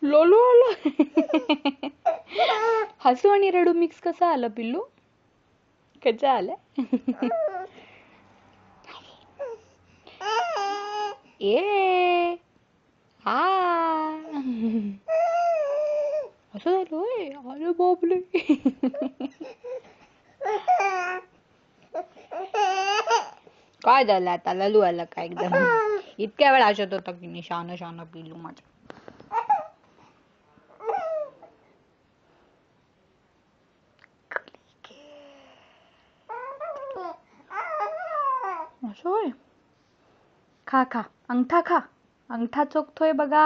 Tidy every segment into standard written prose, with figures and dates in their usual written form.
लोलो आलो. हसू आणि रडू मिक्स कसं आलं पिल्लू? कसं आलं? ए आ असं झालं होय? अरे बापले. काय झालं आता? ललू आला का एकदम? इतक्या वेळ आशत होता की नाही शान शान पिल्लू माझं. असं होय? खा खा अंगठा खा. अंगठा चोखतोय बघा.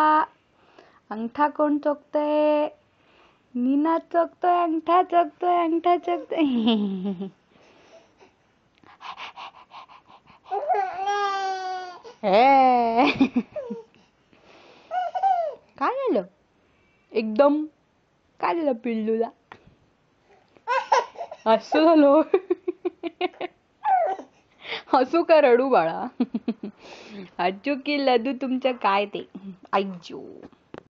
अंगठा कोण चोखतोय? मीना चोखतोय. अंगठा चोखतोय. अंगठा चोखतोय. काय झालं? एकदम काय झालं पिल्लूला? हसू झालो. हसू का रडू बाळा? हसू की लदू तुमचं काय ते? आयजो